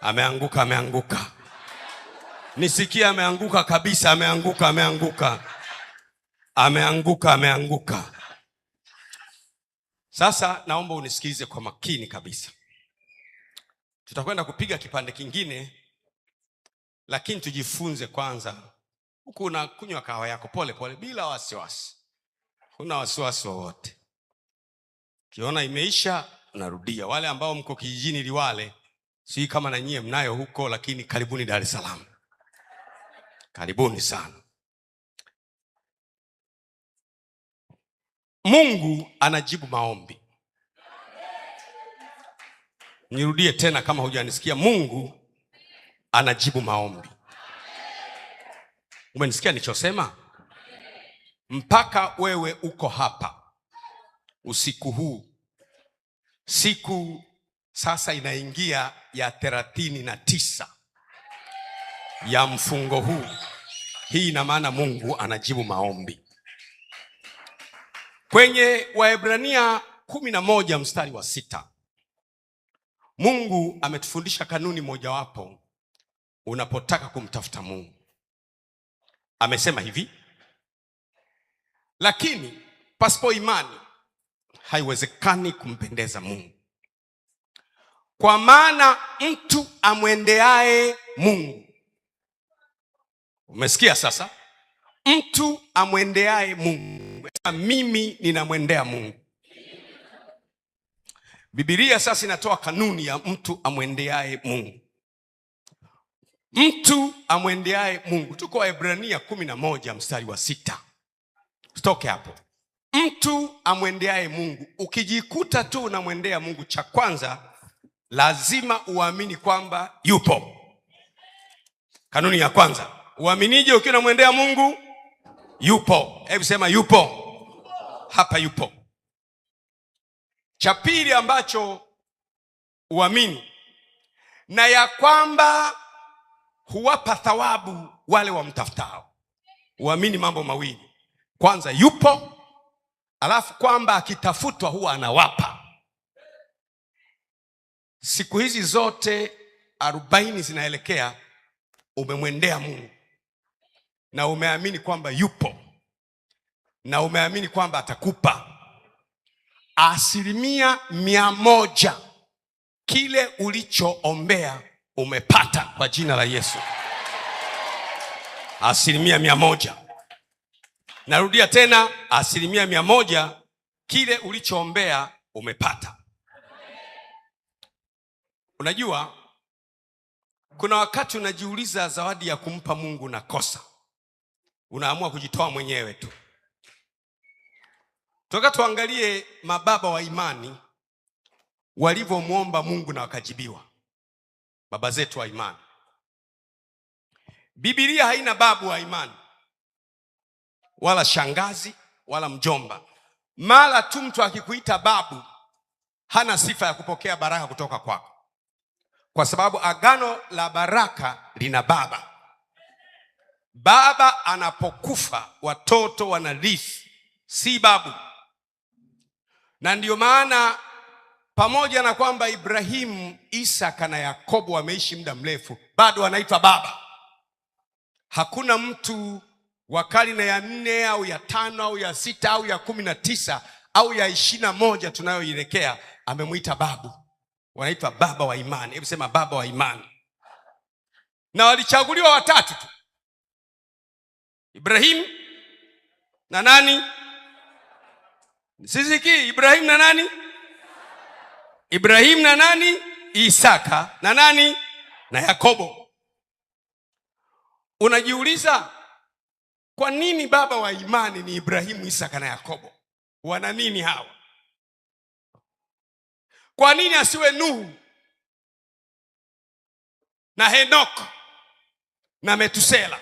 Ameanguka. Nisikie ameanguka kabisa, ameanguka. Sasa naomba unisikilize kwa makini kabisa. Tutakwenda kupiga kipande kingine, lakini tujifunze kwanza. Huku unakunywa kahawa yako pole pole bila wasiwasi. Huna wasiwasi wowote. Kiona imeisha unarudia. Wale ambao mko kijijini Liwale, si kama na nyie mnayo huko, lakini karibuni Dar es Salaam. Karibuni sana. Mungu anajibu maombi. Nirudie tena kama hujanisikia. Mungu anajibu maombi. Umenisikia nilichosema? Mpaka wewe uko hapa usiku huu, siku sasa inaingia ya 39 ya mfungo huu. Hii ina maana Mungu anajibu maombi. Kwenye Waebrania 11 mstari wa 6, Mungu ametufundisha kanuni mojawapo unapotaka kumtafuta Mungu. Amesema hivi: lakini pasipo imani haiwezekani kumpendeza Mungu. Kwa maana mtu amwendeaye Mungu. Umesikia sasa? Mtu amwendeaye Mungu. Mimi ninamwendea Mungu. Biblia sasa inatoa kanuni ya mtu amwendeaye Mungu. Mtu amwendeaye Mungu. Tuko Waebrania 11 mstari wa 6. Stoke hapo. Mtu amwendeaye Mungu. Ukijikuta tu unamwendea Mungu, cha kwanza lazima uamini kwamba yupo. Kanuni ya kwanza. Uaminije ukiwa unamwendea Mungu? Yupo. Hebu sema yupo. Hapa yupo. Cha pili ambacho uamini, na ya kwamba huwapa thawabu wale wamtafutao. Uamini mambo mawili. Kwanza yupo, alafu kwamba akitafutwa huwa anawapa. Siku hizi zote 40 zinaelekea, umemwendea Mungu na umeamini kwamba yupo na umeamini kwamba atakupa. 100% kile ulichoombea umepata kwa jina la Yesu. 100%. Narudia tena, 100% kile ulichoombea umepata. Unajua, kuna wakati unajiuliza zawadi ya kumpa Mungu na kosa. Unaamua kujitoa mwenyewe tu. Toka tuangalie mababa wa imani walivyomuomba Mungu na wakajibiwa. Baba zetu wa imani. Biblia haina babu wa imani, wala shangazi, wala mjomba. Mara tu mtu akikuita babu, hana sifa ya kupokea baraka kutoka kwako. Kwa sababu agano la baraka lina baba. Baba anapokufa watoto wanarithi, si babu. Na ndiyo maana pamoja na kwamba Ibrahimu, Isaka na Yakobo wameishi muda mrefu, bado wanaitwa baba. Hakuna mtu wa karne ya 4 au ya 5 au ya 6 au ya 19 au ya 21 tunayoielekea amemuita babu. Wanaitwa baba wa imani. Hebu sema baba wa imani. Na walichaguliwa watatu tu. Ibrahimu na nani? Siziki, Ibrahimu na nani? Ibrahimu na nani? Isaka na nani? Na Yakobo. Unajiuliza, kwa nini baba wa imani ni Ibrahimu, Isaka na Yakobo? Wana nini hawa? Kwa nini asiwe Nuhu na Henoko na Metusela?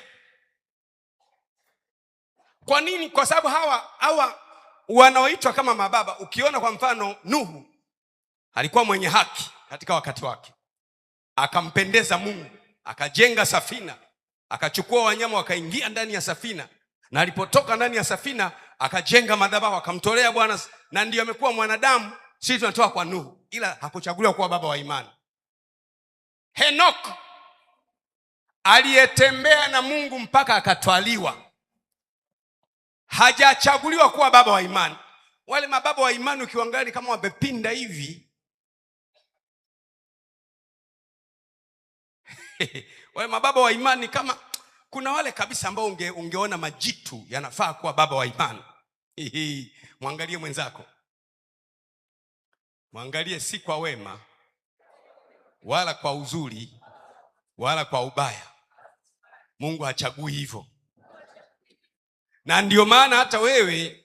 Kwa nini? Kwa sababu hawa wanaoitwa kama mababa. Ukiona kwa mfano Nuhu alikuwa mwenye haki katika wakati wake, akampendeza Mungu, akajenga safina, akachukua wanyama wakaingia ndani ya safina, na alipotoka ndani ya safina akajenga madhabahu, akamtolea Bwana, na ndiyo amekuwa mwanadamu. Sisi tunatoka kwa Nuhu, ila hakuchaguliwa kuwa baba wa imani. Henoko aliyetembea na Mungu mpaka akatwaliwa, hajachaguliwa kuwa baba wa imani. Wale mababa wa imani ukiangalia kama wamepinda hivi. Wale mababa wa imani kama kuna wale kabisa ambao ungeona majitu yanafaa kuwa baba wa imani. Mwangalie mwenzako. Mwangalie, si kwa wema wala kwa uzuri wala kwa ubaya. Mungu hachagui hivyo. Na ndio maana hata wewe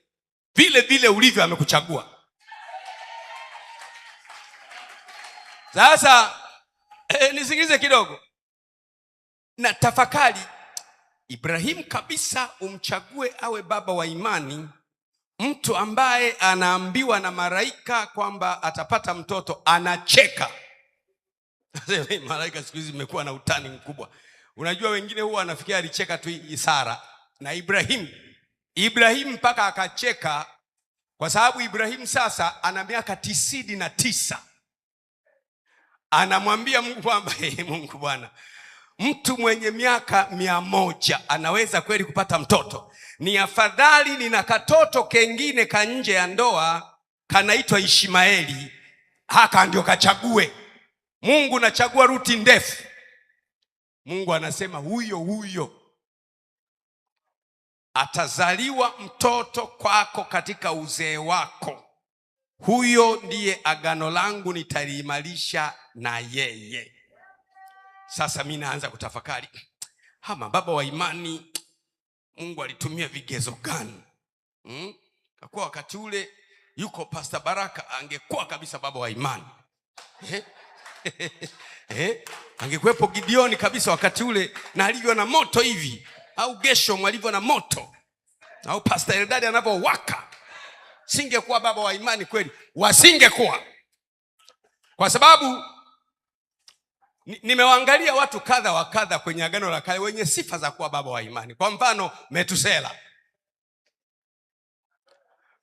vile vile ulivyo amekuchagua. Sasa nisikilize kidogo. Na tafakari, Ibrahim kabisa umchague awe baba wa imani, mtu ambaye anaambiwa na malaika kwamba atapata mtoto, anacheka. Malaika siku hizi imekuwa na utani mkubwa. Unajua wengine huwa anafikia alicheka tu Sara, na Ibrahim mpaka akacheka, kwa sababu Ibrahim sasa ana miaka 99. Anamwambia Mungu kwamba Mungu Bwana, mtu mwenye miaka 100 anaweza kweli kupata mtoto? Ni afadhali nina katoto kengine ka nje ya ndoa kanaitwa Ishmaeli, haka ndio kachague. Mungu nachagua ruti ndefu. Mungu anasema huyo atazaliwa mtoto kwako katika uzee wako, huyo ndiye agano langu nitaliimarisha na yeye. Sasa mimi naanza kutafakari, hama baba wa imani Mungu alitumia vigezo gani? Kwa wakati ule yuko Pastor Baraka, angekuwa kabisa baba wa imani. Angekuwepo Gideoni kabisa wakati ule, na alivyo na moto hivi, au Gershom alivyo na moto, au Pastor Eldad anapowaka. Singekuwa baba wa imani kweli, wasingekuwa. Kwa sababu nimewaangalia watu kadha wa kadha kwenye Agano la Kale wenye sifa za kuwa baba wa imani. Kwa mfano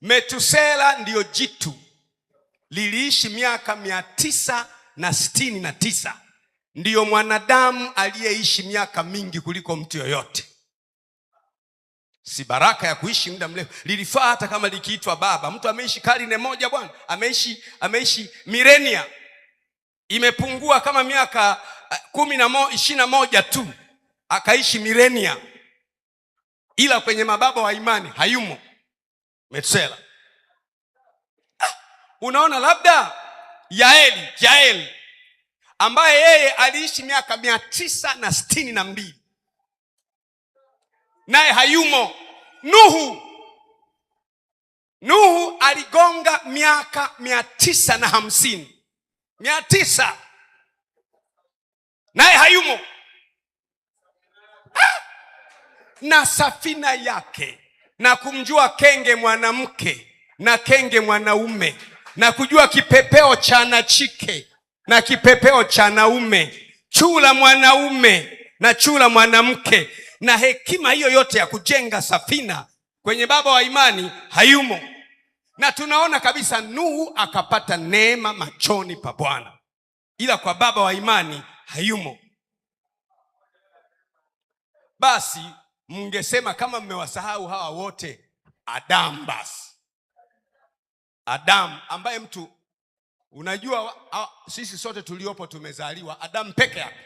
Metusela ndiyo jitu, liliishi miaka 969. Ndiyo mwanadamu aliyeishi miaka mingi kuliko mtu yoyote. Si baraka ya kuishi muda mrefu, lilifaa hata kama likiitwa baba. Mtu ameishi karne moja bwana, ameishi milenia. Imepungua kama miaka 21 tu akaishi milenia. Ila kwenye mababa wa imani hayumo Metusela. Unaona, labda Yaeli ambaye yeye aliishi miaka 962, naye hayumo. Nuhu aligonga miaka 950, naye hayumo. Na safina yake, na kumjua kenge mwanamke na kenge mwanaume, na kujua kipepeo cha nachike na kipepeo cha naume, chula mwanaume na chula mwanamke, na hekima hiyo yote ya kujenga safina, kwenye baba wa imani hayumo. Na tunaona kabisa Nuhu akapata neema machoni pa Bwana, ila kwa baba wa imani hayumo. Basi mngesema kama mmewasahau hawa wote, Adamu basi. Adamu ambaye mtu, unajua sisi sote tuliopo tumezaliwa, Adamu peke yake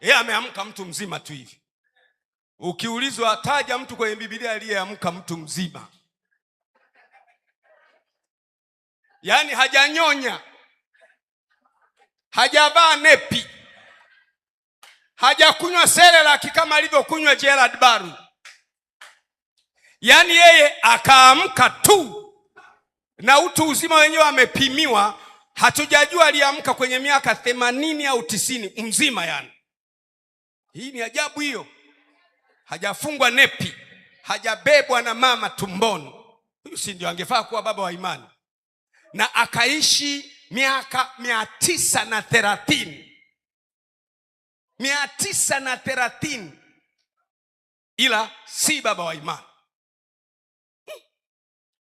yeye ameamka mtu mzima tu hivi. Ukiulizwa taja mtu kwenye Biblia aliyeamka mtu mzima, yaani hajanyonya, hajavaa nepi, hajakunywa Cerelac kama alivyokunywa Gerald Baru, yaani yeye akaamka tu, na utu uzima wenyewe amepimiwa. Hatujajua aliamka kwenye miaka 80 au 90 mzima. Yani hii ni ajabu hiyo. Hajafungwa nepi, hajabebwa na mama tumboni. Huyu si ndio angefaa kuwa baba wa imani? Na akaishi miaka 930, 930, ila si baba wa imani.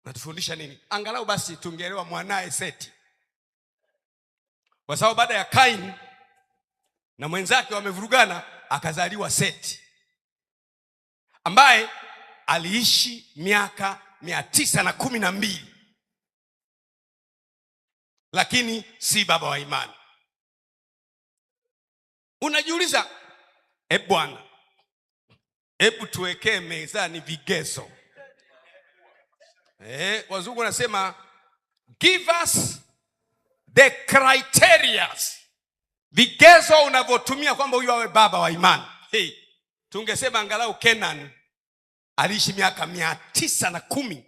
Natufundisha nini? Angalau basi tungeelewa mwanae Seti, kwa sababu baada ya Kain na mwenzake wamevurugana, akazaliwa Seti ambaye aliishi miaka 912, lakini si baba wa imani. Unajiuliza, Bwana, hebu tuwekee mezani vigezo. Wazungu wanasema give us the criteria, vigezo unavyotumia kwamba huyu awe baba wa imani. Tungesema angalau Kenan aliishi miaka 910,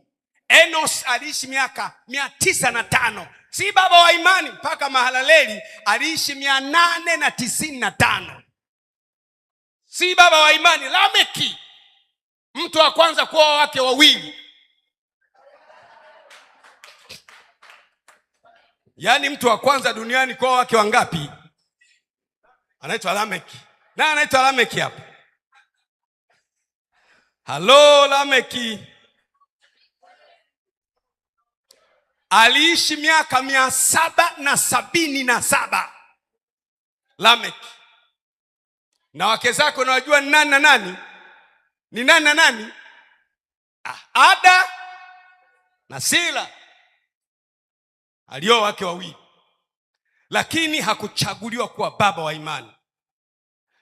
Enos aliishi miaka 905. Si baba wa imani. Mpaka Mahalaleli aliishi 895. Si baba wa imani. Lameki, mtu wa kwanza kuoa wake wawili, yaani mtu wa kwanza duniani kuoa wake wangapi? Anaitwa Lameki. Na anaitwa Lameki hapa. Halo, Lameki aliishi miaka 777. Lameki. Na wake zake unawajua ni nani na nani? Ni nani na nani? Ada na Sila. Alioa wake wawili, lakini hakuchaguliwa kuwa baba wa imani.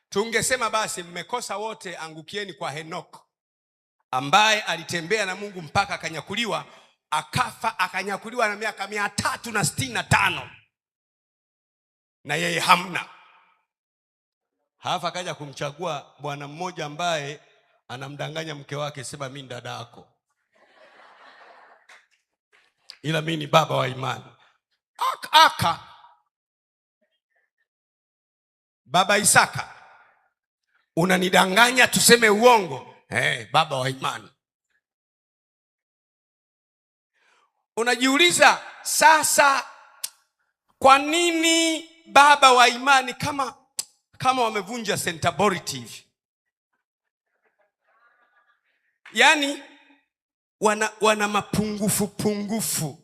Tungesema basi mmekosa wote, angukieni kwa Henoko ambaye alitembea na Mungu mpaka akanyakuliwa, akafa, akanyakuliwa na miaka 365, na yeye hamna. Halafu akaja kumchagua bwana mmoja ambaye anamdanganya mke wake, sema mimi dada yako, ila mimi ni baba wa imani. Baba Isaka, unanidanganya tuseme uongo? Baba wa imani. Unajiuliza sasa, kwa nini baba wa imani kama wamevunja centrality? Yaani wana mapungufu.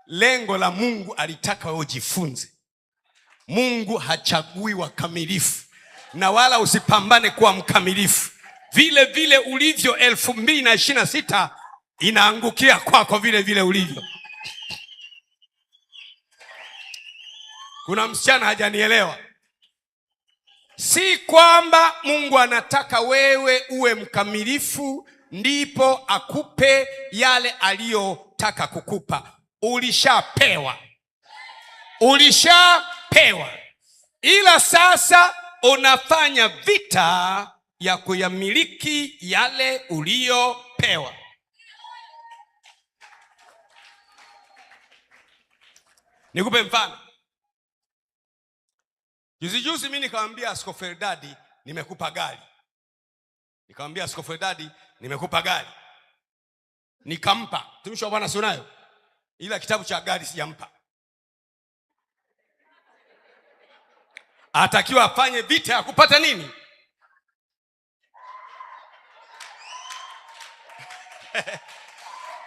Lengo la Mungu alitaka wewe ujifunze. Mungu hachagui wakamilifu, na wala usipambane kuwa mkamilifu. Vile vile ulivyo 2026 inaangukia kwako vile vile ulivyo. Kuna msichana hajanielewa. Si kwamba Mungu anataka wewe uwe mkamilifu ndipo akupe yale aliyotaka kukupa. Ulishapewa. Ila sasa unafanya vita ya kuyamiliki yale uliyopewa. Nikupe mfano. Juzi mimi nikamwambia Askofu Eldadi nimekupa gari. Nikampa. Tumishi wa Bwana si unayo? Ila kitabu cha gari sijampa. Atakiwa afanye vita ya kupata nini?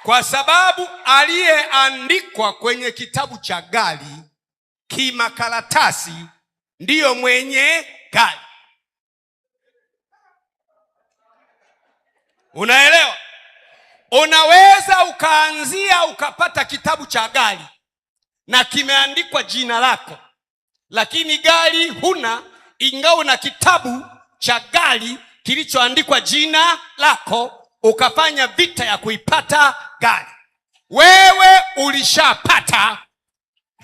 Kwa sababu aliyeandikwa kwenye kitabu cha gari kimakaratasi ndiyo mwenye gari. Unaelewa? Unaweza ukaanzia ukapata kitabu cha gari na kimeandikwa jina lako, lakini gari huna, ingawa na kitabu cha gari kilichoandikwa jina lako, ukafanya vita ya kuipata gari. Wewe ulishapata.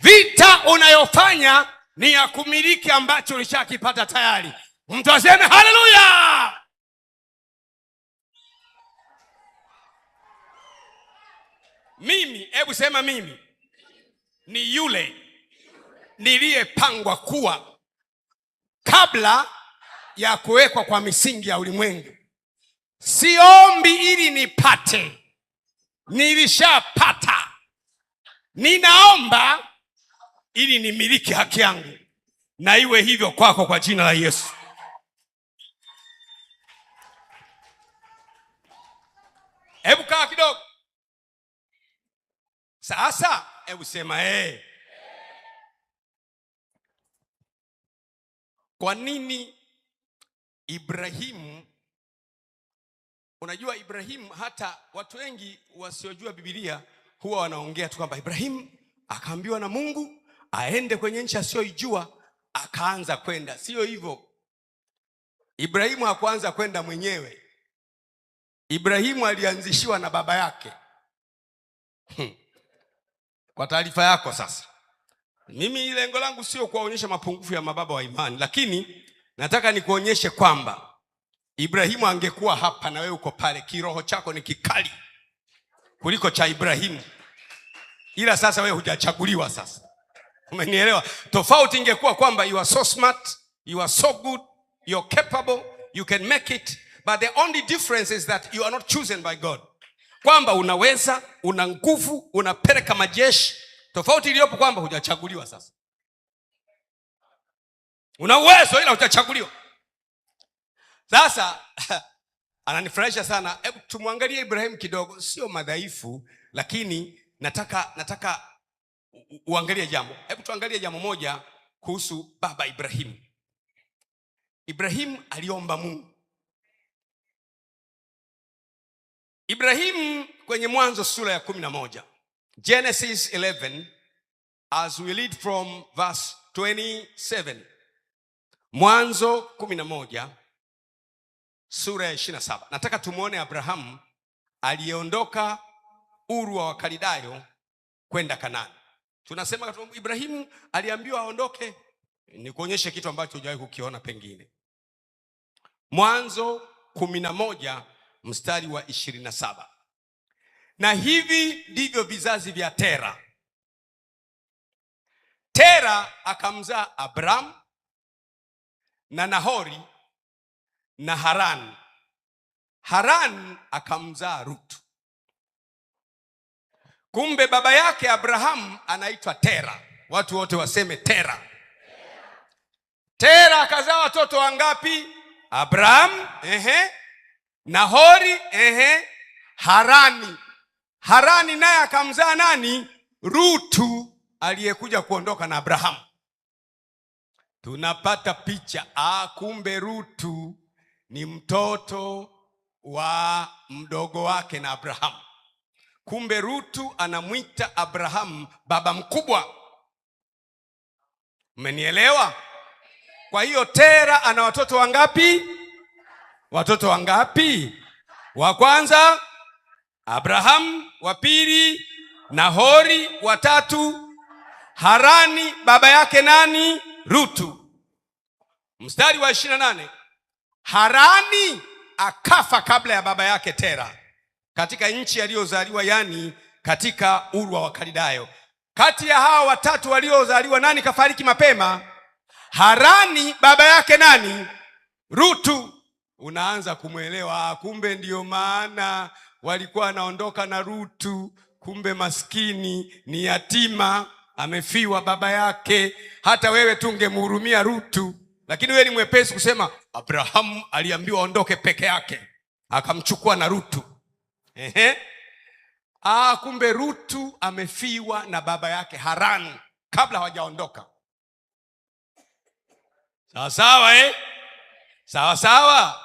Vita unayofanya ni ya kumiliki ambacho ulishakipata tayari. Mtu aseme haleluya. Hebu sema mimi ni yule niliyepangwa kuwa kabla ya kuwekwa kwa misingi ya ulimwengu. Siombi ili nipate, nilishapata. Ninaomba ili nimiliki haki yangu, na iwe hivyo kwako kwa jina la Yesu. Hebu kaa kidogo. Sasa hebu sema Kwa nini Ibrahimu? Unajua Ibrahimu, hata watu wengi wasiojua Biblia huwa wanaongea tu kwamba Ibrahimu akaambiwa na Mungu aende kwenye nchi asiyoijua akaanza kwenda. Sio hivyo. Ibrahimu hakuanza kwenda mwenyewe. Ibrahimu alianzishiwa na baba yake. Kwa taarifa yako sasa, mimi lengo langu sio kuwaonyesha mapungufu ya mababa wa imani, lakini nataka nikuonyeshe kwamba Ibrahimu angekuwa hapa na wewe uko pale, kiroho chako ni kikali kuliko cha Ibrahimu. Ila sasa wewe hujachaguliwa sasa. Umenielewa? Tofauti ingekuwa kwamba you are so smart, you are so good, you are capable, you can make it, but the only difference is that you are not chosen by God. Kwamba unaweza, una nguvu, unapeleka majeshi. Tofauti iliyopo kwamba hujachaguliwa sasa. Una uwezo ila hujachaguliwa. Sasa ananifurahisha sana. Hebu tumwangalie Ibrahimu kidogo, sio madhaifu, lakini nataka uangalie jambo. Hebu tuangalie jambo moja kuhusu baba Ibrahimu. Ibrahimu aliomba Mungu. Ibrahimu kwenye Mwanzo sura ya 11, Genesis 11, as we read from verse 27. Mwanzo 11 sura ya 27. Nataka tumuone Abrahamu aliyeondoka Uru wa Wakaldayo kwenda Kanaani. Tunasema Ibrahimu aliambiwa aondoke. Ni kuonyesha kitu ambacho hujawahi kukiona pengine. Mwanzo 11 mstari wa 27. Na hivi ndivyo vizazi vya Tera. Tera akamzaa Abraham na Nahori na Haran. Haran akamzaa Rutu. Kumbe baba yake Abraham anaitwa Tera. Watu wote waseme Tera. Tera akazaa watoto wangapi? Abraham, Nahori, Harani. Harani naye akamzaa nani? Rutu, aliyekuja kuondoka na Abraham. Tunapata picha. Kumbe Rutu ni mtoto wa mdogo wake na Abraham. Kumbe Rutu anamwita Abraham baba mkubwa. Umenielewa? Kwa hiyo Tera ana watoto wangapi? Watoto wangapi? Wa kwanza Abraham, wa pili Nahori, wa tatu Harani, baba yake nani? Rutu. Mstari wa 28. Harani akafa kabla ya baba yake Tera katika nchi aliyozaliwa, yani katika Uru wa Wakaldayo. Kati ya hawa watatu waliozaliwa, nani kafariki mapema? Harani, baba yake nani? Rutu. Unaanza kumwelewa. Kumbe ndiyo maana walikuwa wanaondoka na Rutu. Kumbe maskini ni yatima, amefiwa baba yake. Hata wewe tungemhurumia Rutu, lakini wewe ni mwepesi kusema Abrahamu aliambiwa aondoke peke yake, akamchukua na Rutu. Kumbe Rutu amefiwa na baba yake Haran kabla hawajaondoka. Sawa sawa, Sawa sawa.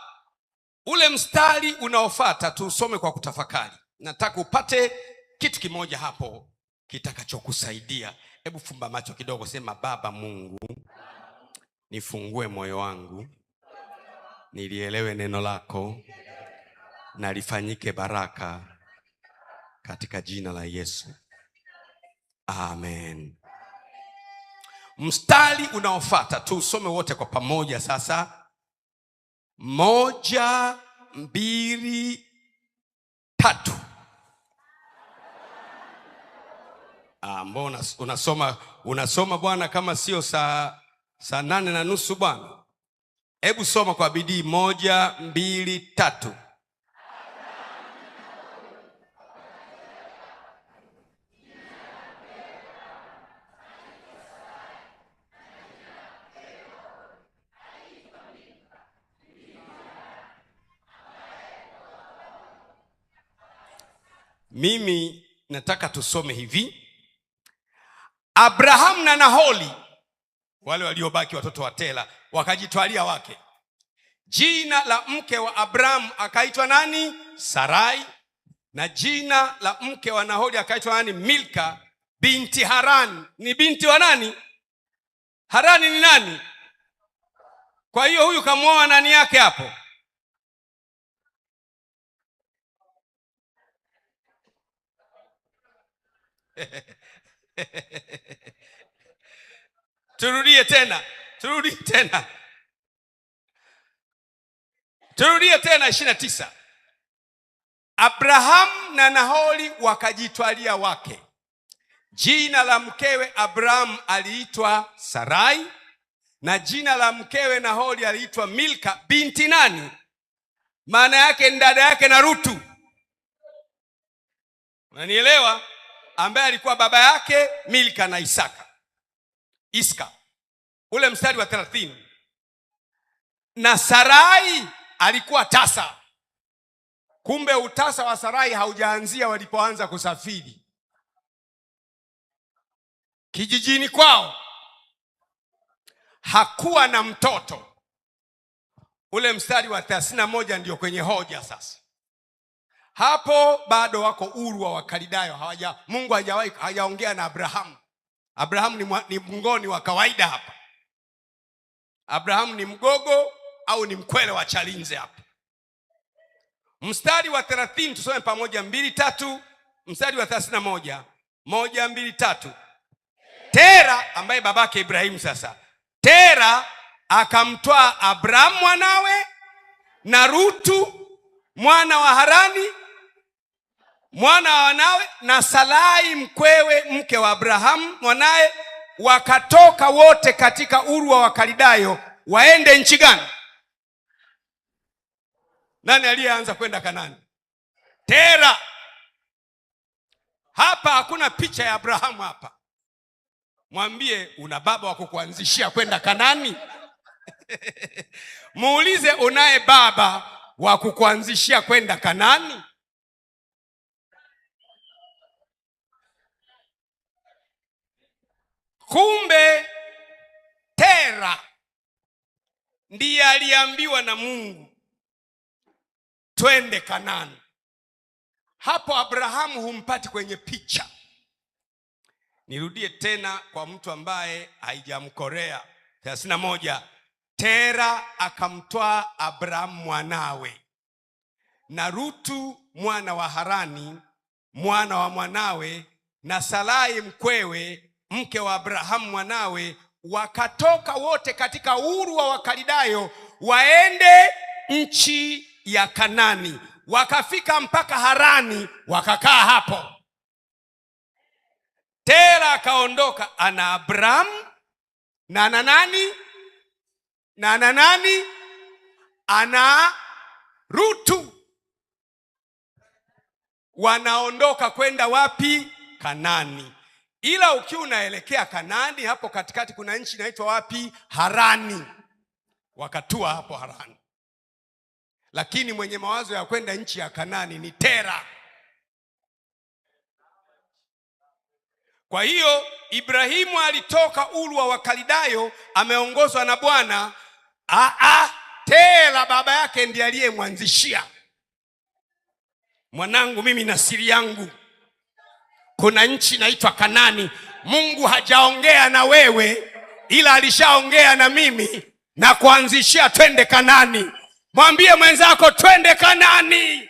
Ule mstari unaofuata tusome kwa kutafakari. Nataka upate kitu kimoja hapo kitakachokusaidia. Hebu fumba macho kidogo, sema Baba Mungu, nifungue moyo wangu nilielewe neno lako na lifanyike baraka katika jina la Yesu. Amen. Mstari unaofuata tusome wote kwa pamoja sasa. 1, 2, 3. Mbona unasoma bwana kama sio saa 8:30 bwana? Hebu soma kwa bidii. 1, 2, 3. Mimi nataka tusome hivi. Abraham na Nahori wale waliobaki watoto wa Tera wakajitwalia wake. Jina la mke wa Abraham akaitwa nani? Sarai. Na jina la mke wa Nahori akaitwa nani? Milka binti Harani. Ni binti wa nani? Harani ni nani? Kwa hiyo huyu kamuoa nani yake hapo? Turudie tena 29. Abraham na Nahori wakajitwalia wake. Jina la mkewe Abraham aliitwa Sarai, na jina la mkewe Nahori aliitwa Milka binti nani? Maana yake ni dada yake na Rutu. Unanielewa? Ambaye alikuwa baba yake Milka na Iska. Ule mstari wa 30. Na Sarai alikuwa tasa. Kumbe utasa wa Sarai haujaanzia walipoanza kusafiri kijijini kwao. Hakuwa na mtoto. Ule mstari wa 31 ndio kwenye hoja sasa. Hapo bado wako Uru wa Wakaldayo. Mungu hajaongea na Abrahamu. Abrahamu ni mngoni wa kawaida hapa. Abrahamu ni mgogo au ni mkwele wa Chalinze hapa. Mstari wa 30 tusome pamoja 2, 3. Mstari wa 31 1, 2, 3. Tera ambaye babake Ibrahimu sasa. Tera akamtoa Abrahamu mwanawe na Rutu mwana wa Harani mwana wa wanawe na Sarai mkwewe mke wa Abrahamu mwanaye, wakatoka wote katika Uru wa Wakaldayo waende nchi gani? Nani aliyeanza kwenda Kanani? Tera. Hapa hakuna picha ya Abrahamu hapa. Mwambie una baba wa kukuanzishia kwenda Kanani? Muulize unaye baba wa kukuanzishia kwenda Kanani? Kumbe Tera ndiye aliambiwa na Mungu twende Kanani. Hapo Abrahamu humpati kwenye picha. Nirudie tena kwa mtu ambaye haijamkorea. 31. Tera akamtoa Abrahamu mwanawe na Rutu mwana wa Harani mwana wa mwanawe na Sarai mkwewe mke wa Abrahamu mwanawe, wakatoka wote katika Uru wa Wakaldayo waende nchi ya Kanani. Wakafika mpaka Harani wakakaa hapo. Tera akaondoka ana Abrahamu na ana nani? Na ana nani? Ana Rutu. Wanaondoka kwenda wapi? Kanani. Ila ukiwa unaelekea Kanani, hapo katikati kuna nchi inaitwa wapi? Harani. Wakatua hapo Harani. Lakini mwenye mawazo ya kwenda nchi ya Kanani ni Tera. Kwa hiyo Ibrahimu alitoka Uru wa Wakaldayo ameongozwa na Bwana. Tera baba yake ndiye aliyemwanzishia. Mwanangu, mimi na siri yangu, kuna nchi inaitwa Kanani. Mungu hajaongea na wewe, ila alishaongea na mimi na kuanzishia twende Kanani. Mwambie mwenzako twende Kanani.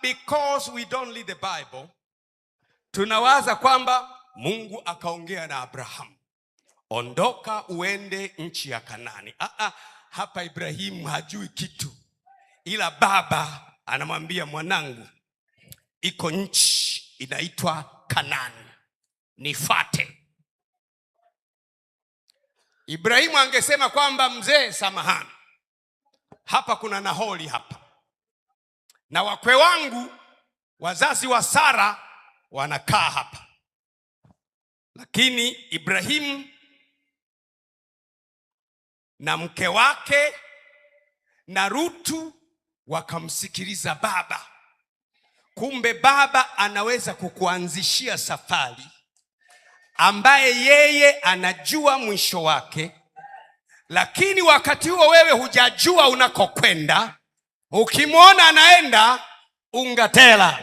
Because we don't read the Bible, tunawaza kwamba Mungu akaongea na Abrahamu, ondoka uende nchi ya Kanani. Hapa Ibrahimu hajui kitu, ila baba anamwambia mwanangu, iko nchi inaitwa Kanani, nifate. Ibrahimu angesema kwamba mzee, samahani, hapa kuna Nahori hapa na wakwe wangu wazazi wa Sara wanakaa hapa. Lakini Ibrahimu na mke wake na Rutu wakamsikiliza baba. Kumbe baba anaweza kukuanzishia safari ambaye yeye anajua mwisho wake, lakini wakati huo wewe hujajua unakokwenda. Ukimwona anaenda, ungatela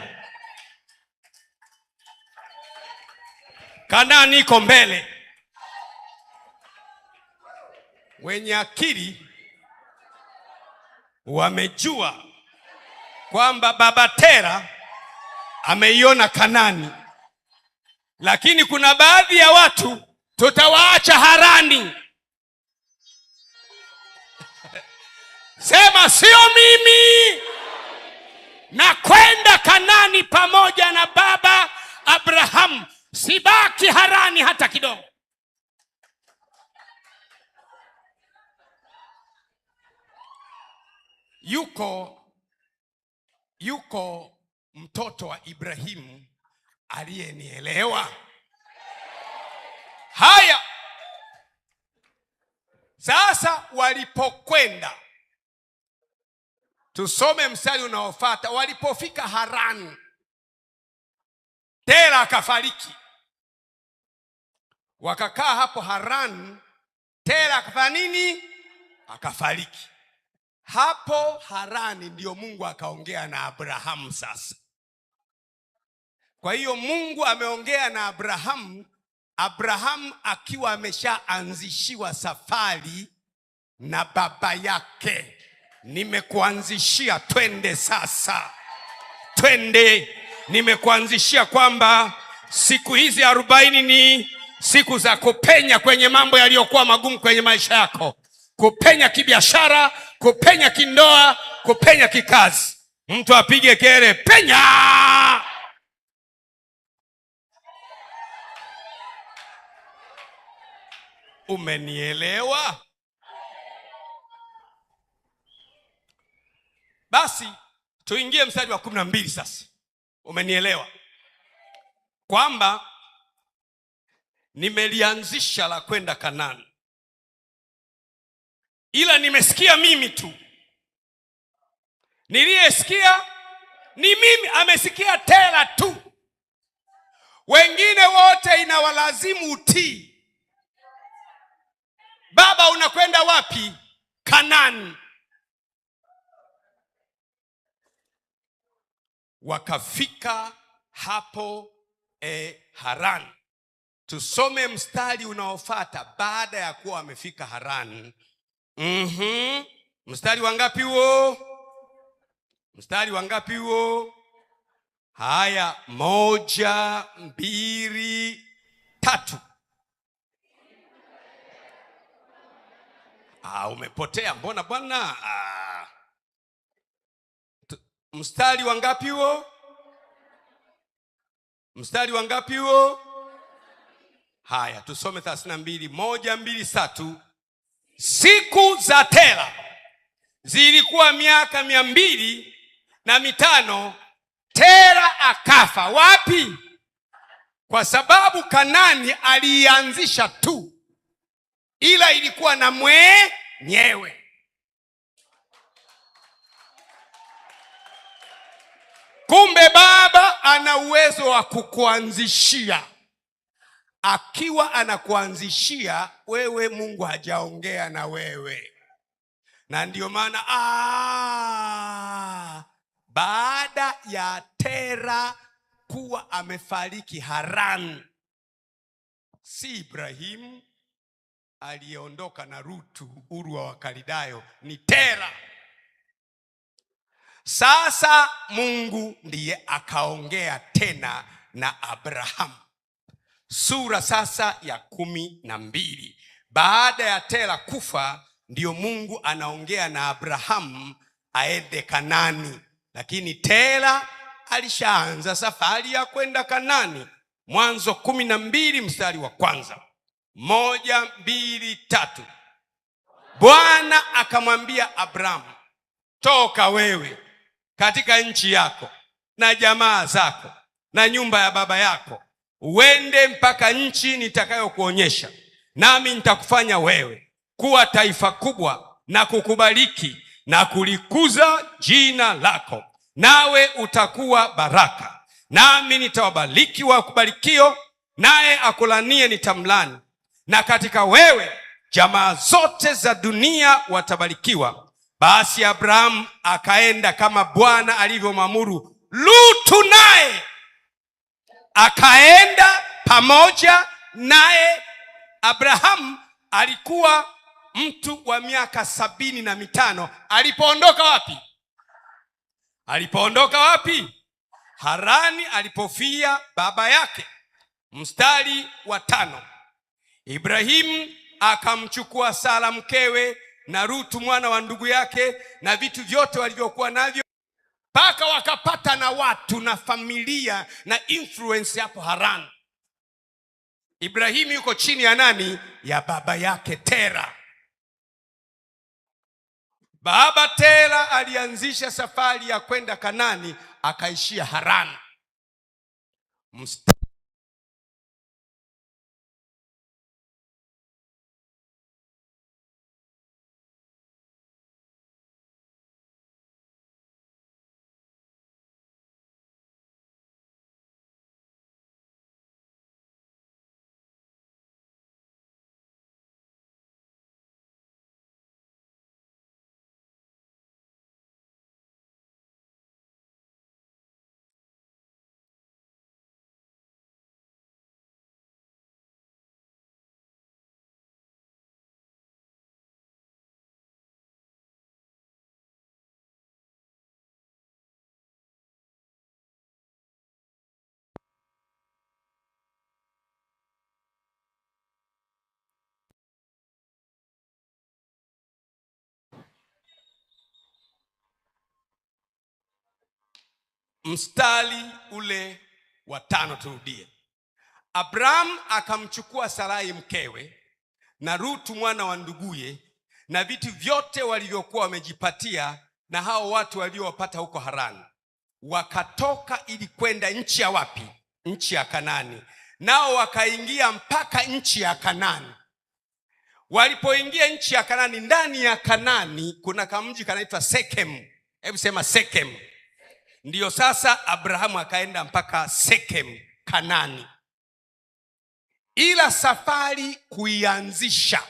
Kanaani iko mbele. Wenye akili wamejua kwamba baba Tera ameiona Kanaani, lakini kuna baadhi ya watu tutawaacha Harani. Sema sio mimi, na kwenda Kanaani pamoja na baba Abrahamu, sibaki Harani hata kidogo. Yuko mtoto wa Ibrahimu aliyenielewa. Haya, sasa walipokwenda, tusome mstari unaofuata. Walipofika Harani, Tera akafariki. Wakakaa hapo Harani, Tera akafanya nini? Akafariki. Hapo Harani ndio Mungu akaongea na Abrahamu sasa. Kwa hiyo Mungu ameongea na Abrahamu, Abrahamu akiwa ameshaanzishiwa safari na baba yake. Nimekuanzishia, twende sasa, twende. Nimekuanzishia kwamba siku hizi 40 ni siku za kupenya kwenye mambo yaliyokuwa magumu kwenye maisha yako. Kupenya kibiashara, kupenya kindoa, kupenya kikazi. Mtu apige kelele, penya! Umenielewa? Basi tuingie mstari wa 12 sasa. Umenielewa kwamba nimelianzisha la kwenda Kanaani, ila nimesikia mimi tu. Niliyesikia ni mimi, amesikia Tera tu. Wengine wote inawalazimu utii. Baba, unakwenda wapi? Kanaani. Wakafika hapo Harani. Tusome mstari unaofuata baada ya kuwa wamefika Harani. Mstari wangapi huo? Mstari wangapi huo? Haya, 1, 2, 3. Umepotea mbona bwana? Mstari wangapi huo? Mstari wangapi huo? Haya, tusome 32. 1, 2, 3. Siku za Tera zilikuwa miaka 205. Tera akafa. Wapi? Kwa sababu Kanaani alianzisha tu, ila ilikuwa na mwenyewe. Kumbe baba ana uwezo wa kukuanzishia. Akiwa anakuanzishia wewe, Mungu hajaongea na wewe. Na ndio maana baada ya Tera kuwa amefariki Harani, si Ibrahimu aliyeondoka na Rutu Uru wa Wakaldayo, ni Tera. Sasa Mungu ndiye akaongea tena na Abrahamu. Sura sasa ya 12. Baada ya Tera kufa, ndio Mungu anaongea na Abrahamu aende Kanaani. Lakini Tera alishaanza safari ya kwenda Kanaani. Mwanzo 12 mstari wa 1. 1, 2, 3. Bwana akamwambia Abrahamu, toka wewe katika nchi yako na jamaa zako na nyumba ya baba yako, uende mpaka nchi nitakayokuonyesha, nami nitakufanya wewe kuwa taifa kubwa na kukubariki na kulikuza jina lako, nawe utakuwa baraka. Nami nitawabariki wakubarikio, naye akulanie nitamlani, na katika wewe jamaa zote za dunia watabarikiwa. Basi Abrahamu akaenda kama Bwana alivyomwamuru. Lutu naye akaenda pamoja naye. Abrahamu alikuwa mtu wa miaka 75 alipoondoka wapi? Alipoondoka wapi? Harani, alipofia baba yake. Mstari wa 5, Ibrahimu akamchukua Sara mkewe na Rutu mwana wa ndugu yake na vitu vyote walivyokuwa navyo, mpaka wakapata na watu na familia na influence hapo Harani. Ibrahimu yuko chini ya nani? Ya baba yake Tera. Baba Tera alianzisha safari ya kwenda Kanani, akaishia Harani. Mstari ule wa 5 turudie. Abrahamu akamchukua Sarai mkewe na Rutu mwana wa nduguye na vitu vyote walivyokuwa wamejipatia na hao watu waliowapata huko Harani, wakatoka ili kwenda nchi ya wapi? Nchi ya Kanani. Nao wakaingia mpaka nchi ya Kanani. Walipoingia nchi ya Kanani, ndani ya Kanani kuna kamji kanaitwa Sekem. Hebu sema Sekem. Ndiyo sasa Abrahamu akaenda mpaka Sekem, Kanani. Ila safari kuianzisha,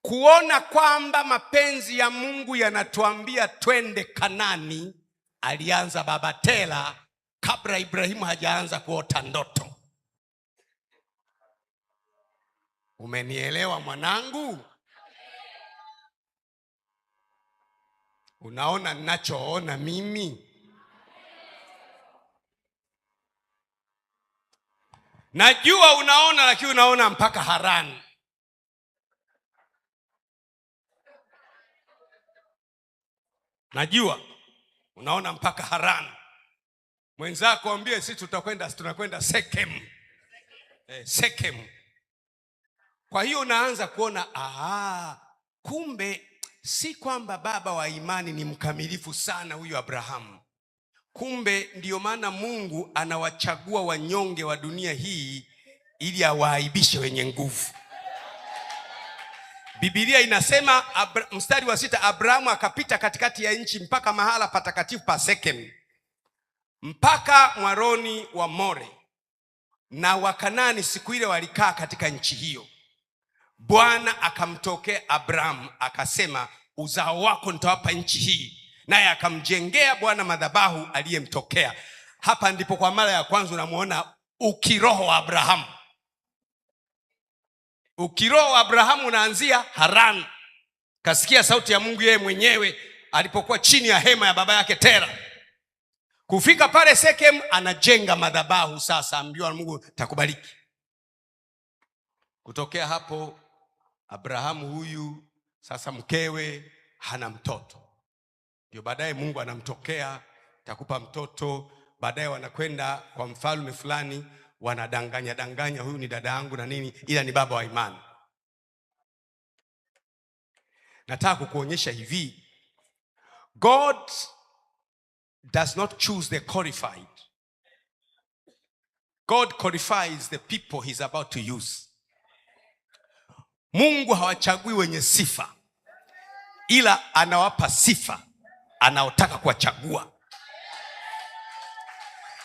kuona kwamba mapenzi ya Mungu yanatuambia twende Kanani, alianza baba Tera kabla Ibrahimu hajaanza kuota ndoto. Umenielewa mwanangu? Unaona ninachoona mimi? Najua unaona, lakini unaona mpaka Harani. Najua unaona mpaka Harani. Mwenzako ambie sisi tunakwenda Sekem. Sekem. Kwa hiyo unaanza kuona kumbe si kwamba baba wa imani ni mkamilifu sana huyu Abrahamu. Kumbe ndiyo maana Mungu anawachagua wanyonge wa dunia hii ili awaaibishe wenye nguvu. Biblia inasema mstari wa 6, Abrahamu akapita katikati ya nchi mpaka mahala patakatifu pa Sekem, mpaka mwaroni wa More, na Wakanani siku ile walikaa katika nchi hiyo. Bwana akamtokea Abrahamu akasema, uzao wako nitawapa nchi hii, naye akamjengea Bwana madhabahu aliyemtokea. Hapa ndipo kwa mara ya kwanza unamuona ukiroho wa Abrahamu. Ukiroho wa Abrahamu unaanzia Harani. Kasikia sauti ya Mungu yeye mwenyewe alipokuwa chini ya hema ya baba yake Tera. Kufika pale Sekem, anajenga madhabahu. Sasa ambiwa na Mungu, takubariki. Kutokea hapo Abrahamu huyu sasa mkewe hana mtoto. Ndio baadaye Mungu anamtokea, takupa mtoto. Baadaye wanakwenda kwa mfalme fulani, wanadanganya, huyu ni dada yangu na nini, ila ni baba wa imani. Nataka kukuonyesha hivi, God does not choose the qualified. God qualifies the people he's about to use. Mungu hawachagui wenye sifa, ila anawapa sifa anaotaka kuwachagua.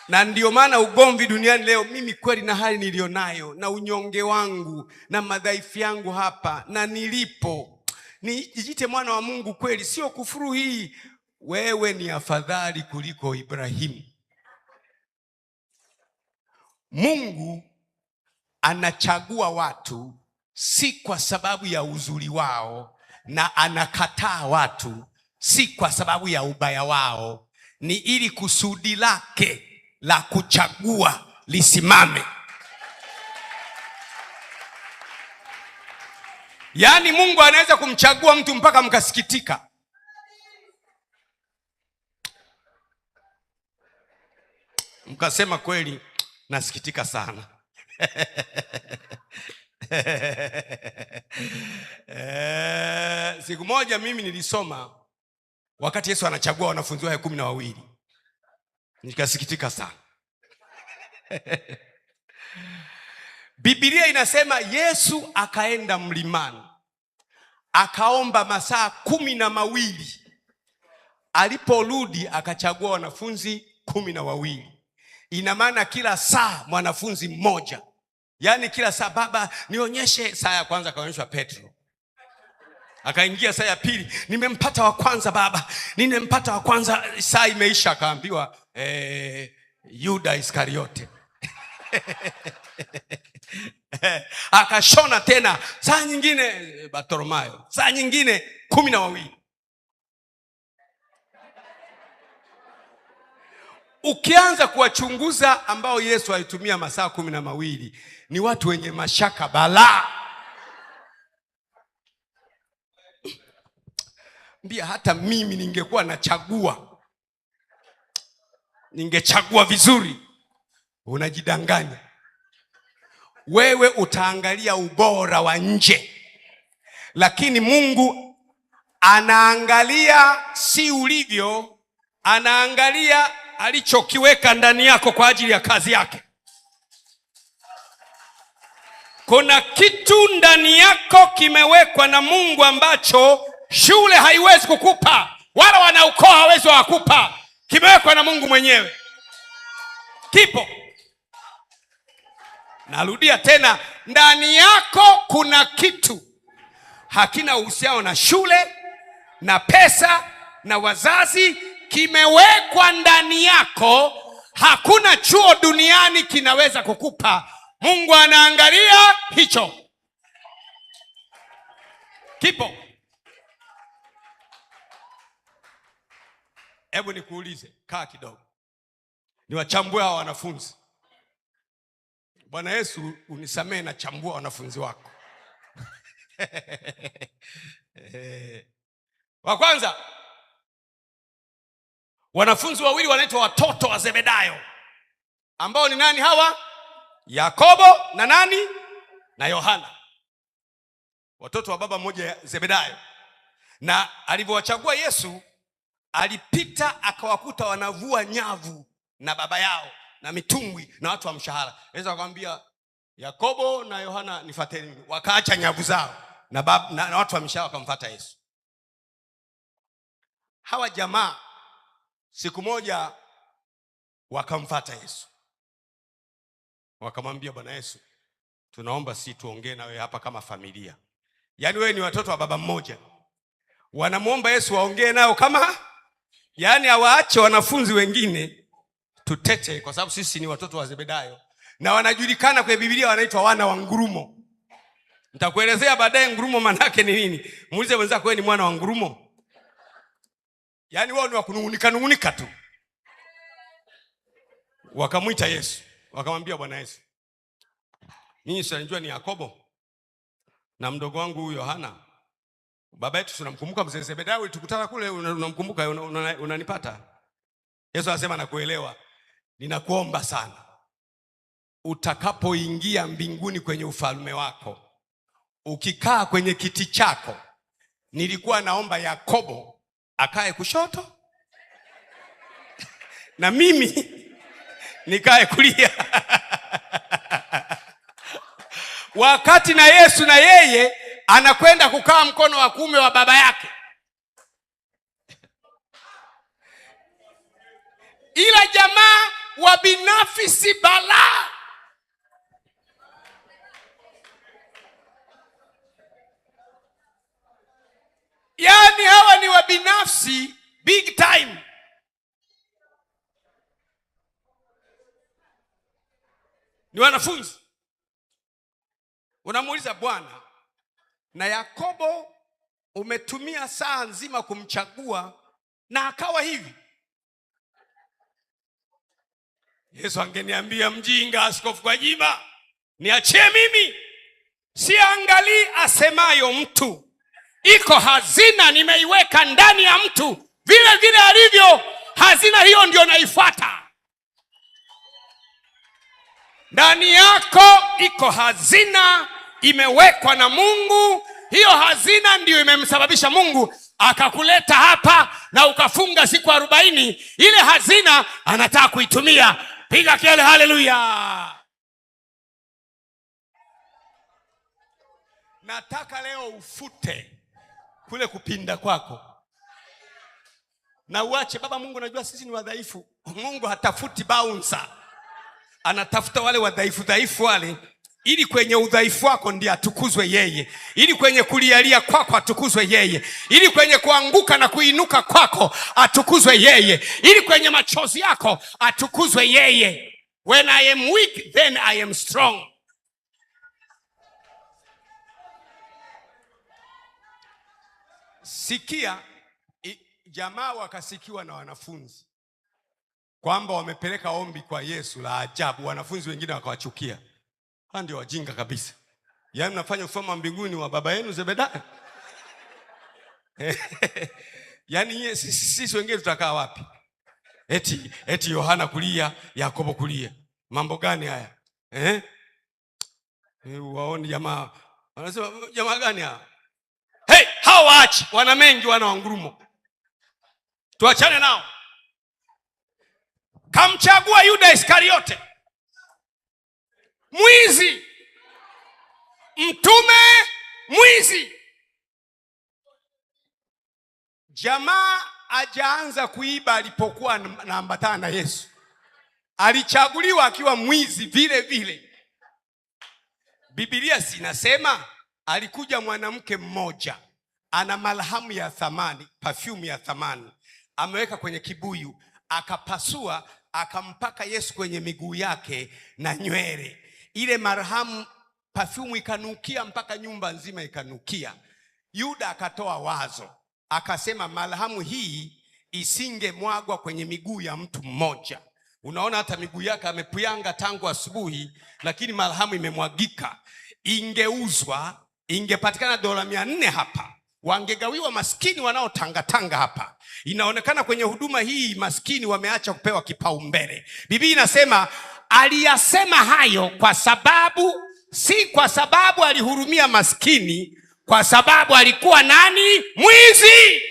Na ndio maana ugomvi duniani leo, mimi kweli na hali nilionayo na unyonge wangu na madhaifu yangu hapa na nilipo, nijite mwana wa Mungu kweli, sio kufuru hii. Wewe ni afadhali kuliko Ibrahimu. Mungu anachagua watu si kwa sababu ya uzuri wao, na anakataa watu si kwa sababu ya ubaya wao. Ni ili kusudi lake la kuchagua lisimame. Yaani Mungu anaweza kumchagua mtu mpaka mkasikitika. Mkasema kweli nasikitika sana. Siku moja mimi nilisoma wakati Yesu anachagua wanafunzi wake 12. Nikasikitika sana. Biblia inasema Yesu akaenda mlimani, akaomba masaa 12. Aliporudi akachagua wanafunzi 12. Ina maana kila saa mwanafunzi mmoja. Yaani kila saa, baba nionyeshe. Saa ya kwanza akaonyeshwa Petro. Akaingia saa ya pili, nimempata wa kwanza baba, nimempata wa kwanza. Saa imeisha, akaambiwa Yuda Iskariote. Akashona tena saa nyingine Bartholomayo, saa nyingine 12. Ukianza kuwachunguza ambao Yesu alitumia masaa 12, ni watu wenye mashaka balaa. Mbia hata mimi ningekuwa nachagua, ningechagua vizuri. Unajidanganya. Wewe utaangalia ubora wa nje, lakini Mungu anaangalia si ulivyo, anaangalia alichokiweka ndani yako kwa ajili ya kazi yake. Kuna kitu ndani yako kimewekwa na Mungu ambacho shule haiwezi kukupa, wala wanaukoo hawezi wakupa. Kimewekwa na Mungu mwenyewe. Kipo. Narudia tena, ndani yako kuna kitu hakina uhusiano na shule na pesa na wazazi. Kimewekwa ndani yako, hakuna chuo duniani kinaweza kukupa. Mungu anaangalia hicho. Kipo. Hebu nikuulize, kaa kidogo, niwachambue hao wanafunzi. Bwana Yesu unisamee, na chambua wanafunzi wako. Wa kwanza, wanafunzi wawili wanaitwa watoto wa Zebedayo, ambao ni nani hawa? Yakobo na nani? Na Yohana. Watoto wa baba mmoja Zebedayo. Na alivyowachagua Yesu, alipita akawakuta wanavua nyavu na baba yao na mitumbwi na watu wa mshahara. Yesu akamwambia Yakobo na Yohana, nifuateni. Wakaacha nyavu zao na watu wa mshahara wakamfuata Yesu. Hawa jamaa siku moja wakamfuata Yesu. Wakamwambia, Bwana Yesu, tunaomba si tuongee na wewe hapa kama familia. Yaani wewe ni watoto wa baba mmoja. Wanamuomba Yesu waongee nao kama, yaani awaache wanafunzi wengine tutete, kwa sababu sisi ni watoto wa Zebedayo. Na wanajulikana kwa Biblia wanaitwa wana wa ngurumo. Nitakuelezea baadaye ngurumo maana yake ni nini. Muulize wenzako, wewe ni mwana wa ngurumo? Yaani wao ni wakunungunika tu. Wakamuita Yesu. Wakamwambia, Bwana Yesu, mimi sinajua ni Yakobo na mdogo wangu huyu Yohana. Baba yetu tunamkumbuka mzee Zebedayo, tukutana kule, unamkumbuka, unanipata? Yesu anasema, nakuelewa. Ninakuomba sana, utakapoingia mbinguni kwenye ufalme wako, ukikaa kwenye kiti chako, nilikuwa naomba Yakobo akae kushoto na mimi nikae kulia. Wakati na Yesu na yeye anakwenda kukaa mkono wa kuume wa baba yake. Ila jamaa wa binafsi balaa. Yaani hawa ni wa binafsi big time. Ni wanafunzi. Unamuuliza Bwana, na Yakobo umetumia saa nzima kumchagua na akawa hivi. Yesu angeniambia mjinga Askofu Gwajima, niachie mimi, siangalii asemayo mtu. Iko hazina nimeiweka ndani ya mtu, vile vile alivyo, hazina hiyo ndio naifuata. Ndani yako iko hazina imewekwa na Mungu. Hiyo hazina ndiyo imemsababisha Mungu akakuleta hapa na ukafunga siku 40. Ile hazina anataka kuitumia. Piga kelele haleluya. Nataka leo ufute kule kupinda kwako na uache. Baba Mungu, najua sisi ni wadhaifu. Mungu hatafuti bouncer, anatafuta wale wadhaifu wale, ili kwenye udhaifu wako ndiye atukuzwe yeye, ili kwenye kulialia kwako atukuzwe yeye, ili kwenye kuanguka na kuinuka kwako atukuzwe yeye, ili kwenye machozi yako atukuzwe yeye. When I am weak, then I am strong. Sikia, jamaa wakasikiwa na wanafunzi kwamba wamepeleka ombi kwa Yesu la ajabu. Wanafunzi wengine wakawachukia. Hao ndio wajinga kabisa. Yaani mnafanya ufalme wa mbinguni wa baba yenu Zebedayo. Yaani sisi wengine tutakaa wapi? Eti Yohana kulia, Yakobo kulia. Mambo gani haya? Waone jamaa. Wanasema jamaa gani haya? Hao waachi, wana mengi, wana wangurumo. Tuachane nao. Kamchagua Yuda Iskariote, mwizi, mtume mwizi. Jamaa ajaanza kuiba alipokuwa anaambatana na Yesu. Alichaguliwa akiwa mwizi vile vile. Biblia sinasema alikuja mwanamke mmoja ana malhamu ya thamani, perfume ya thamani, ameweka kwenye kibuyu, akapasua, akampaka Yesu kwenye miguu yake na nywele. Ile marhamu perfume ikanukia mpaka nyumba nzima ikanukia. Yuda akatoa wazo, akasema malhamu hii isingemwagwa kwenye miguu ya mtu mmoja. Unaona hata miguu yake amepuyanga tangu asubuhi, lakini malhamu imemwagika. Ingeuzwa, ingepatikana $400 hapa. Wangegawiwa maskini wanaotangatanga hapa. Inaonekana kwenye huduma hii maskini wameacha kupewa kipaumbele. Biblia inasema aliyasema hayo kwa sababu, si kwa sababu alihurumia maskini, kwa sababu alikuwa nani? Mwizi.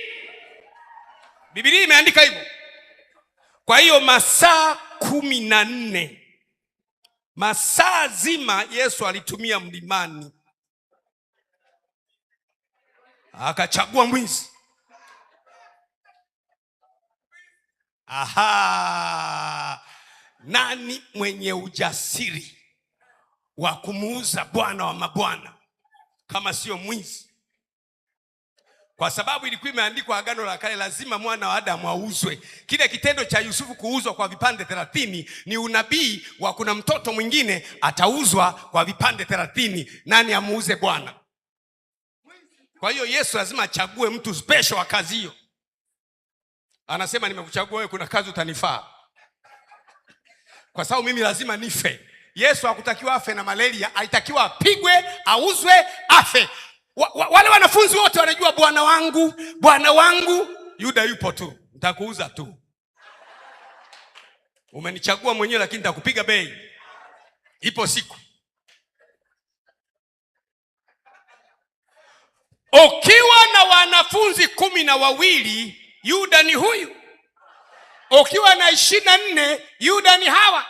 Biblia imeandika hivyo. Kwa hiyo masaa 14, masaa zima Yesu alitumia mlimani, akachagua mwizi. Nani mwenye ujasiri wa kumuuza Bwana wa mabwana kama sio mwizi? Kwa sababu ilikuwa imeandikwa Agano la Kale, lazima mwana wa Adamu auzwe. Kile kitendo cha Yusufu kuuzwa kwa vipande 30 ni unabii wa kuna mtoto mwingine atauzwa kwa vipande 30. Nani amuuze Bwana? Kwa hiyo Yesu lazima achague mtu special wa kazi hiyo. Anasema nimekuchagua wewe, kuna kazi utanifaa. Kwa sababu mimi lazima nife. Yesu hakutakiwa afe na malaria, alitakiwa apigwe, auzwe, afe. Wale wanafunzi wote wanajua Bwana wangu, Bwana wangu. Yuda yupo tu, nitakuuza tu. Umenichagua mwenyewe lakini nitakupiga bei. Ipo siku. Ukiwa na wanafunzi 12, Yuda ni huyu. Ukiwa na 24, Yuda ni hawa.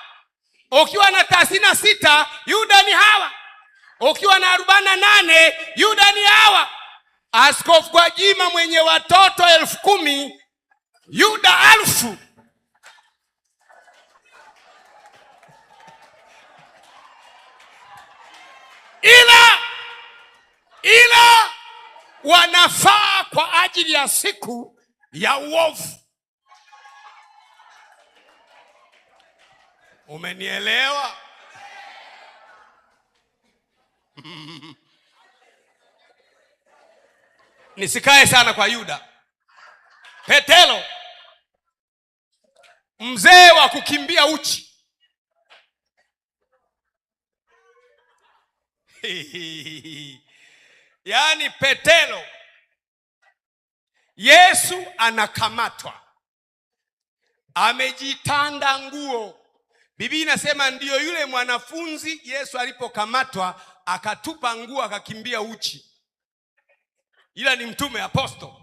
Ukiwa na 36, Yuda ni hawa. Ukiwa na 48, Yuda ni hawa. Askofu Gwajima mwenye watoto 10,000, Yuda 1000. Ila wanafaa kwa ajili ya siku ya uovu. Umenielewa? Nisikae sana kwa Yuda. Petelo, mzee wa kukimbia uchi. Yaani Petelo, Yesu anakamatwa, amejitanda nguo. Biblia inasema ndiyo yule mwanafunzi Yesu alipokamatwa akatupa nguo akakimbia uchi. Ila ni mtume, apostol.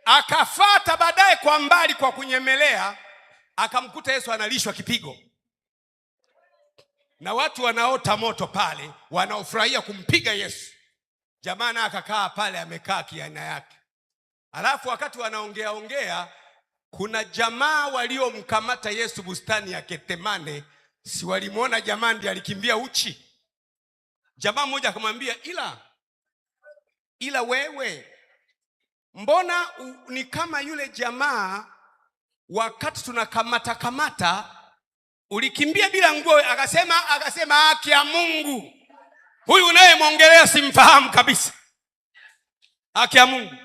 Akafata baadaye kwa mbali kwa kunyemelea, akamkuta Yesu analishwa kipigo na watu wanaota moto pale, wanaofurahia kumpiga Yesu. Jamaa naye akakaa pale, amekaa kiaina yake. Alafu wakati wanaongea, kuna jamaa waliomkamata Yesu bustani ya Getsemane, si walimuona jamaa ndiye alikimbia uchi? Jamaa mmoja akamwambia, ila wewe mbona ni kama yule jamaa wakati tunakamata ulikimbia bila nguo? Akasema haki ya Mungu, huyu unayemwongelea simfahamu kabisa. Haki ya Mungu.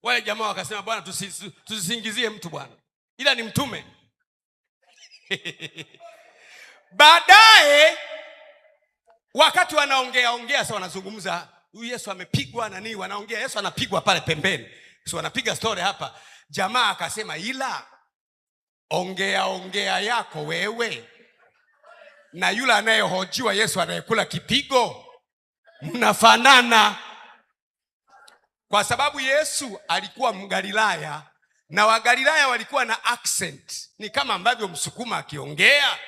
Wale jamaa wakasema, bwana tusisingizie mtu bwana, ila ni mtume. Baadaye wakati wanaongea sasa, wanazungumza huyu Yesu amepigwa na nini, wanaongea Yesu anapigwa pale pembeni, sio wanapiga story hapa. Jamaa akasema, ila ongea yako wewe na yule anayehojiwa Yesu anayekula kipigo mnafanana. Kwa sababu Yesu alikuwa Mgalilaya na Wagalilaya walikuwa na accent. Ni kama ambavyo Msukuma akiongea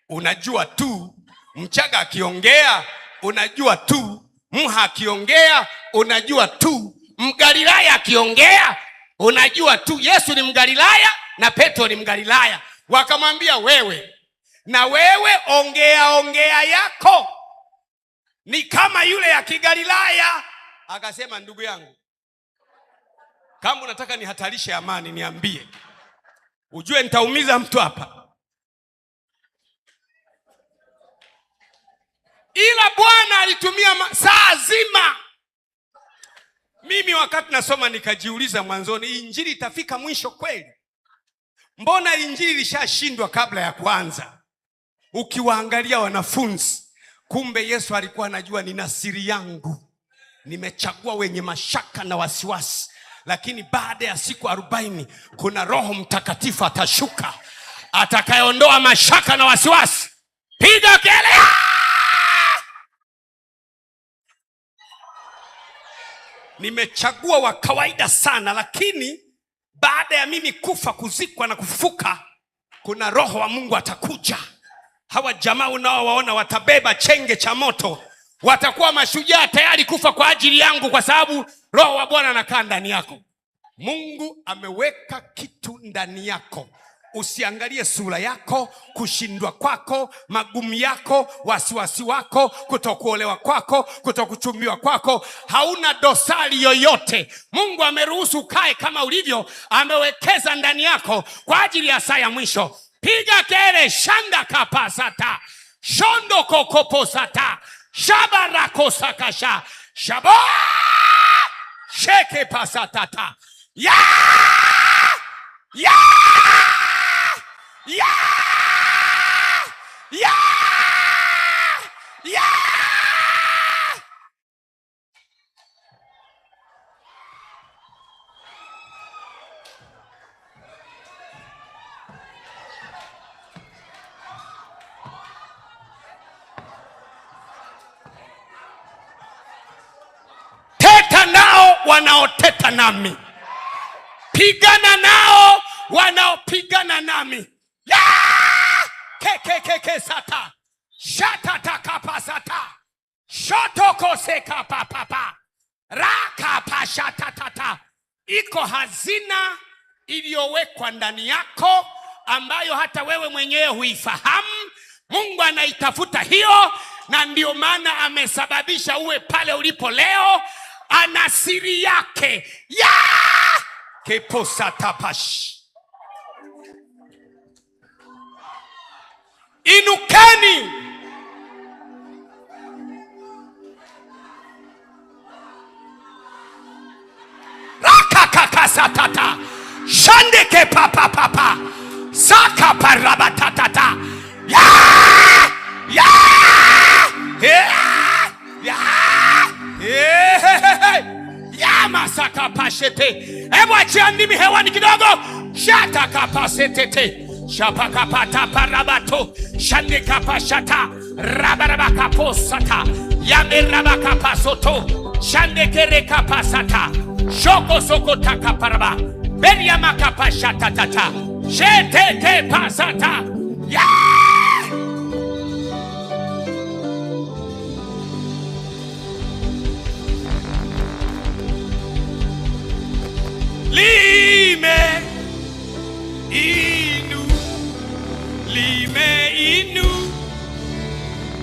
unajua tu, Mchaga akiongea unajua tu, Mha akiongea unajua tu, Mgalilaya akiongea unajua tu. Yesu ni Mgalilaya na Petro ni Mgalilaya. Wakamwambia, wewe na wewe ongea yako ni kama yule ya Kigalilaya. Akasema, ndugu yangu, kama unataka nihatarishe amani niambie, ujue nitaumiza mtu hapa. Ila Bwana alitumia saa zima. Mimi wakati nasoma nikajiuliza mwanzoni, injili itafika mwisho kweli? Mbona injili ilishashindwa kabla ya kuanza? Ukiwaangalia wanafunzi, kumbe Yesu alikuwa anajua, nina siri yangu, nimechagua wenye mashaka na wasiwasi, lakini baada ya siku 40 kuna Roho Mtakatifu atashuka atakayeondoa mashaka na wasiwasi. Piga kelele! Nimechagua wa kawaida sana, lakini baada ya mimi kufa, kuzikwa na kufufuka, kuna Roho wa Mungu atakuja. Hawa jamaa unaowaona watabeba chenge cha moto, watakuwa mashujaa tayari kufa kwa ajili yangu, kwa sababu Roho wa Bwana anakaa ndani yako. Mungu ameweka kitu ndani yako. Usiangalie sura yako, kushindwa kwako, magumu yako, wasiwasi wako, kutokuolewa kwako, kutokuchumbiwa kwako. Hauna dosari yoyote. Mungu ameruhusu ukae kama ulivyo, amewekeza ndani yako kwa ajili ya saa ya mwisho. Piga kelele! Shanda kapasata, shondo kokoposata, shabarakosakasha, shabo sheke pasatata, ya teta nao wanaoteta nami, pigana nao wanaopigana nami. Kekekeke sata shatata kapasata shotoko seka papapa raka pashatatata. Iko hazina iliyowekwa ndani yako ambayo hata wewe mwenyewe huifahamu. Mungu anaitafuta hiyo, na ndio maana amesababisha uwe pale ulipo leo. Ana siri yake keposatapash. Inukeni, rakakakasatata shandeke papapapa saka parabatatata masaka pashete. Hebu achia ndimi hewani kidogo. Shata kapasetete shapaka pata parabato shandeka pashata rabarabaka posata yamerabaka pasoto shandekere kapasata shoko soko taka paraba beria makapashata tata shetete pasata lime inu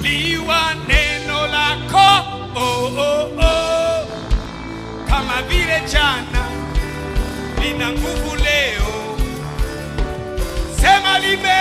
liwa neno lako kama vile jana lina nguvu leo. Sema lime